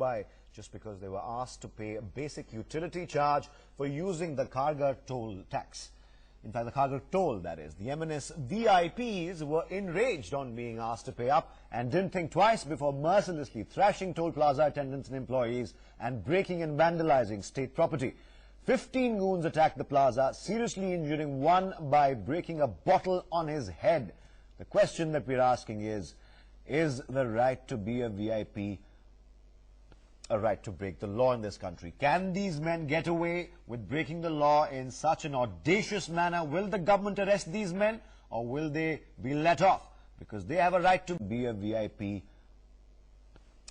Mumbai just because they were asked to pay a basic utility charge for using the Kharghar toll tax. In fact, the Kharghar toll, that is. The MNS VIPs were enraged on being asked to pay up and didn't think twice before mercilessly thrashing toll plaza attendants and employees and breaking and vandalizing state property. 15 goons attacked the plaza, seriously injuring one by breaking a bottle on his head. The question that we're asking is the right to be a VIP a right to break the law in this country? Can these men get away with breaking the law in such an audacious manner? Will the government arrest these men, or will they be let off because they have a right to be a VIP,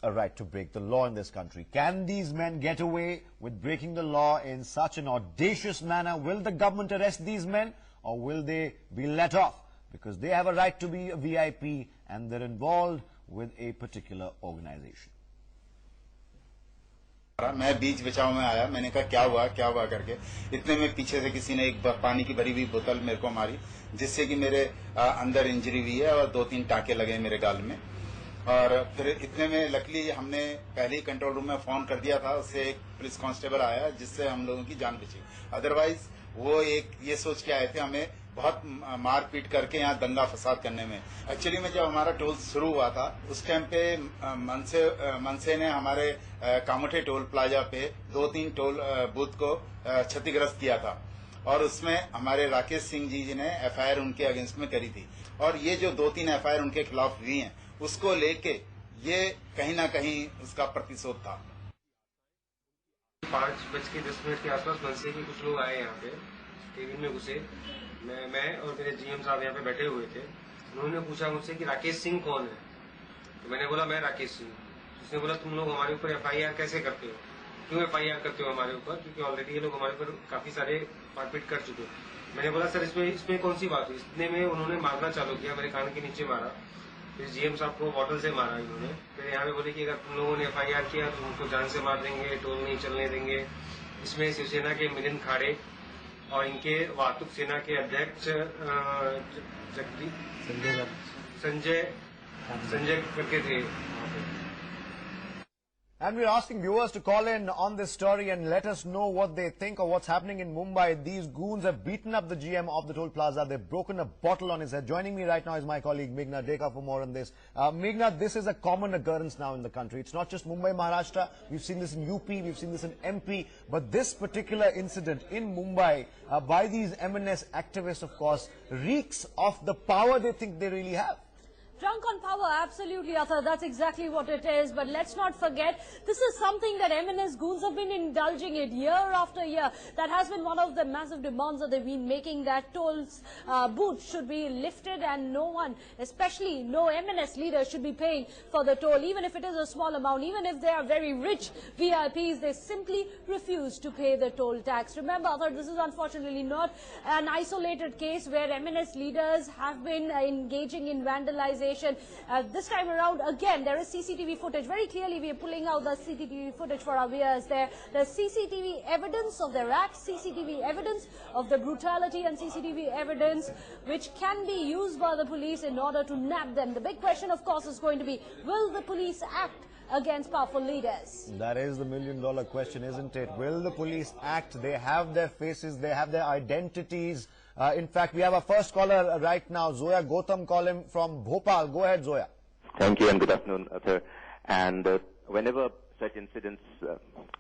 a right to break the law in this country? Can these men get away with breaking the law in such an audacious manner? Will the government arrest these men, or will they be let off because they have a right to be a VIP and they're involved with a particular organization? मैं बीच बचाव में आया, मैंने कहा क्या हुआ करके। इतने में पीछे से किसी ने एक पानी की भरी हुई बोतल मेरे को मारी, जिससे कि मेरे अंदर इंजरी हुई है और 2-3 टाके लगे मेरे गाल में। और फिर इतने में लकीली हमने पहले ही कंट्रोल रूम में फोन कर दिया था, उससे एक पुलिस कांस्टेबल आया जिससे हम लोगों की जान बची। अदरवाइज वो एक ये सोच के आए थे हमें बहुत मारपीट करके यहाँ दंगा फसाद करने में। एक्चुअली में जब हमारा टोल शुरू हुआ था उस टाइम पे मनसे ने हमारे कामोठे टोल प्लाजा पे 2-3 टोल बूथ को क्षतिग्रस्त किया था और उसमें हमारे राकेश सिंह जी ने एफआईआर उनके अगेंस्ट में करी थी। और ये जो 2-3 एफआईआर उनके खिलाफ हुई हैं उसको लेके ये कहीं ना कहीं उसका प्रतिशोध था। 5:10 के आसपास मनसे के कुछ लोग आए यहाँ पे, केबिन में घुसे। मैं और मेरे जीएम साहब यहाँ पे बैठे हुए थे। उन्होंने पूछा मुझसे कि राकेश सिंह कौन है, तो मैंने बोला मैं राकेश सिंह। उसने बोला तुम लोग हमारे ऊपर एफआईआर कैसे करते हो, क्यों एफआईआर करते हो हमारे ऊपर, क्योंकि ऑलरेडी ये लोग हमारे ऊपर काफी सारे मारपीट कर चुके। मैंने बोला सर इसमें कौन सी बात हुई। इतने में उन्होंने मारना चालू किया, मेरे कान के नीचे मारा, फिर जीएम साहब को बॉटल से मारा इन्होंने। फिर यहाँ पे बोले कि अगर तुम लोगों ने एफआईआर किया तो उनको जान से मार देंगे, टोल नहीं चलने देंगे। इसमें शिवसेना के मिलिंद खाड़े और इनके वाहतुक सेना के अध्यक्ष संजय करके थे। And we're asking viewers to call in on this story and let us know what they think of what's happening in Mumbai. These goons have beaten up the GM of the toll plaza. They've broken a bottle on his head. Joining me right now is my colleague Meghna Deka for more on this. Meghna, this is a common occurrence now in the country. It's not just Mumbai, Maharashtra. We've seen this in UP, we've seen this in MP. But this particular incident in Mumbai by these MNS activists, of course, reeks of the power they think they really have. Drunk on power, absolutely, Arthur. That's exactly what it is. But let's not forget, this is something that MNS goons have been indulging in year after year. That has been one of the massive demands that they've been making, that tolls booths should be lifted and no one, especially no MNS leader, should be paying for the toll. Even if it is a small amount, even if they are very rich VIPs, they simply refuse to pay the toll tax. Remember, Arthur, this is unfortunately not an isolated case where MNS leaders have been engaging in vandalization. This time around, again, there is CCTV footage. Very clearly, we are pulling out the CCTV footage for our viewers there. There's CCTV evidence of their act, CCTV evidence of the brutality, and CCTV evidence which can be used by the police in order to nab them. The big question, of course, is going to be, will the police act against powerful leaders? That is the million-dollar question, isn't it? Will the police act? They have their faces, they have their identities. In fact, we have our first caller right now, Zoya Gautam, calling from Bhopal. Go ahead, Zoya. Thank you and good afternoon, sir. And whenever such incidents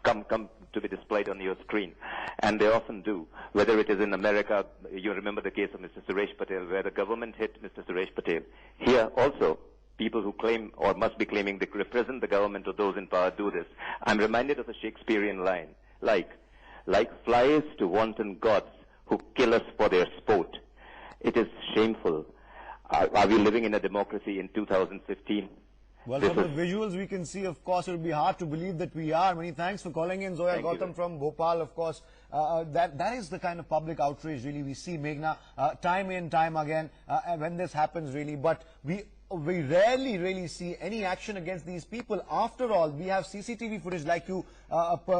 come to be displayed on your screen, and they often do, whether it is in America, you remember the case of Mr. Suresh Patel, where the government hit Mr. Suresh Patel. Here also, people who claim or must be claiming they represent the government or those in power do this. I'm reminded of a Shakespearean line, like flies to wanton gods who kill us for their sport. It is shameful. Are we living in a democracy in 2015? Well, from the visuals we can see, of course, it will be hard to believe that we are. Many thanks for calling in, Zoya Gautam from Bhopal. Of course, that is the kind of public outrage really we see, Meghna, time in, time again, when this happens really. But we rarely really see any action against these people. After all, we have CCTV footage like you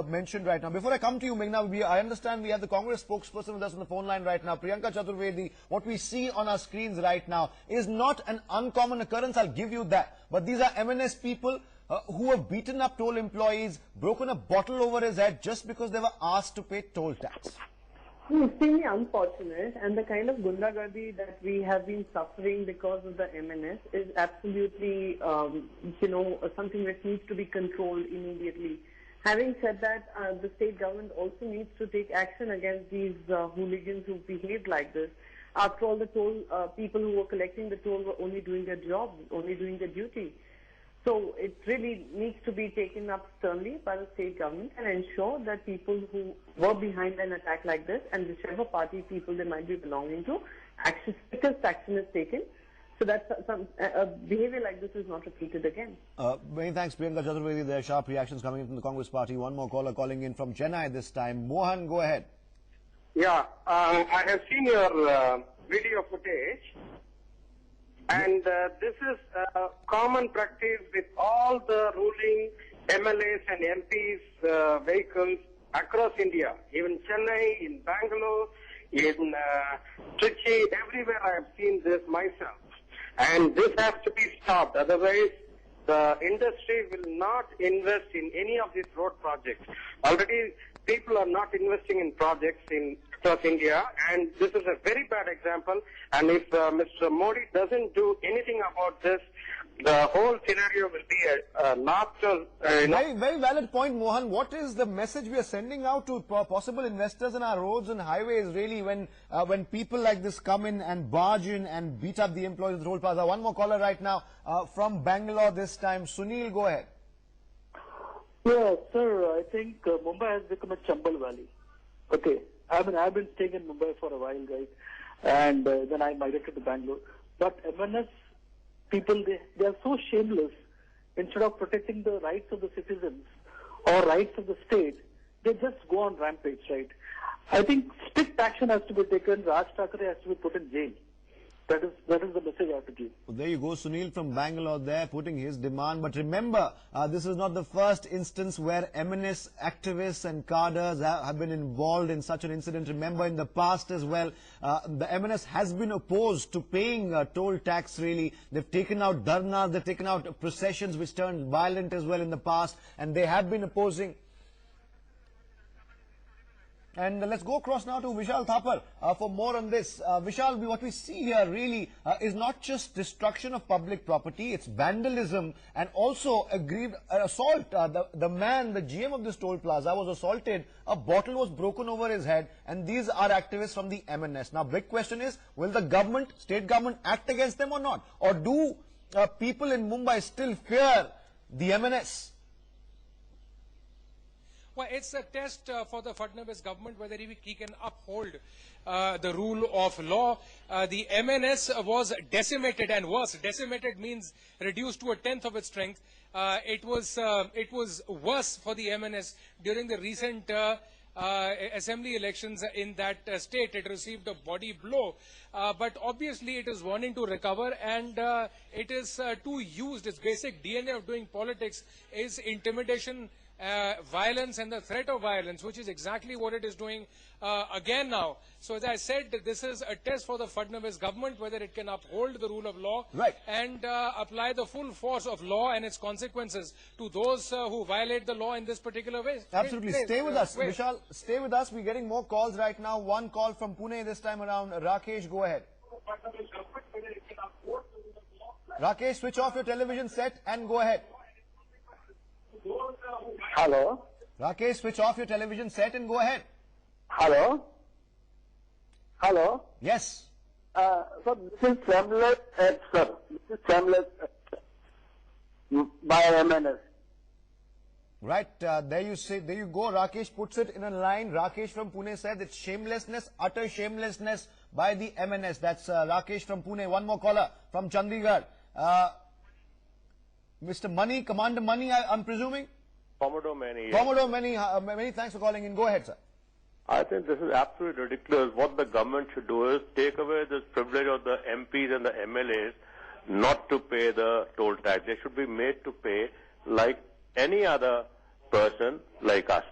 mentioned right now. Before I come to you, Meghna, I understand we have the Congress spokesperson with us on the phone line right now, Priyanka Chaturvedi. What we see on our screens right now is not an uncommon occurrence, I'll give you that. But these are MNS people who have beaten up toll employees, broken a bottle over his head just because they were asked to pay toll tax. It's extremely unfortunate, and the kind of gundagardi that we have been suffering because of the MNS is absolutely, something that needs to be controlled immediately. Having said that, the state government also needs to take action against these hooligans who behave like this. After all, the toll people who were collecting the toll were only doing their job, only doing their duty. So it really needs to be taken up sternly by the state government and ensure that people who were behind an attack like this, and whichever party people they might be belonging to, strictest action is taken so that behavior like this is not repeated again. Many thanks, Priyanka Chaturvedi. There are sharp reactions coming in from the Congress party. One more caller calling in from Chennai this time. Mohan, go ahead. Yeah, I have seen your video footage. And this is a common practice with all the ruling MLAs and MPs vehicles across India. Even Chennai, in Bangalore, in Trichy, everywhere I have seen this myself. And this has to be stopped. Otherwise, the industry will not invest in any of these road projects. Already, people are not investing in projects across India, and this is a very bad example. And if Mr. Modi doesn't do anything about this, the whole scenario will be a laughter. Very valid point, Mohan. What is the message we are sending out to possible investors in our roads and highways, really, when people like this come in and barge in and beat up the employees of the toll plaza? One more caller right now from Bangalore this time. Sunil, go ahead. Yeah, sir, I think Mumbai has become a Chambal Valley. Okay, I've been staying in Mumbai for a while, right? And then I migrated to Bangalore. But MNS people, they are so shameless. Instead of protecting the rights of the citizens or rights of the state, they just go on rampage, right? I think strict action has to be taken. Raj Thackeray has to be put in jail. That is the message I have to give. Well, there you go, Sunil from Bangalore there putting his demand. But remember, this is not the first instance where MNS activists and cadres have been involved in such an incident. Remember, in the past as well, the MNS has been opposed to paying toll tax, really. They've taken out dharnas, they've taken out processions which turned violent as well in the past, and they have been opposing. And let's go across now to Vishal Thapar for more on this. Vishal, what we see here really is not just destruction of public property, it's vandalism and also aggrieved assault. The man, the GM of this toll plaza was assaulted, a bottle was broken over his head, and these are activists from the MNS. Now, big question is, will the government, state government, act against them or not? Or do people in Mumbai still fear the MNS? Well, it's a test for the Fadnavis government whether he can uphold the rule of law. The MNS was decimated, and worse, decimated means reduced to a tenth of its strength. It was worse for the MNS during the recent assembly elections in that state. It received a body blow, but obviously it is wanting to recover, and it is too used. Its basic DNA of doing politics is intimidation, violence and the threat of violence, which is exactly what it is doing again now. So as I said, this is a test for the Fadnavis government whether it can uphold the rule of law, right, and apply the full force of law and its consequences to those who violate the law in this particular way. Absolutely. Stay with us, Vishal. Stay with us. We're getting more calls right now. One call from Pune this time around. Rakesh, go ahead. Rakesh, switch off your television set and go ahead. Hello. Rakesh, switch off your television set and go ahead. Hello. Hello. Yes. So this is shameless, sir. This is shameless by MNS. Right. There you go. Rakesh puts it in a line. Rakesh from Pune said it's shamelessness, utter shamelessness by the MNS. That's Rakesh from Pune. One more caller from Chandigarh. Mr. Mani, Commander Mani, I'm presuming? Commodore Mani. Commodore Mani, many thanks for calling in. Go ahead, sir. I think this is absolutely ridiculous. What the government should do is take away this privilege of the MPs and the MLAs not to pay the toll tax. They should be made to pay like any other person like us.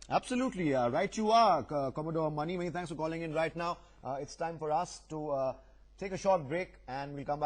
Absolutely. Right you are, Commodore Mani. Many thanks for calling in right now. It's time for us to take a short break and we'll come back.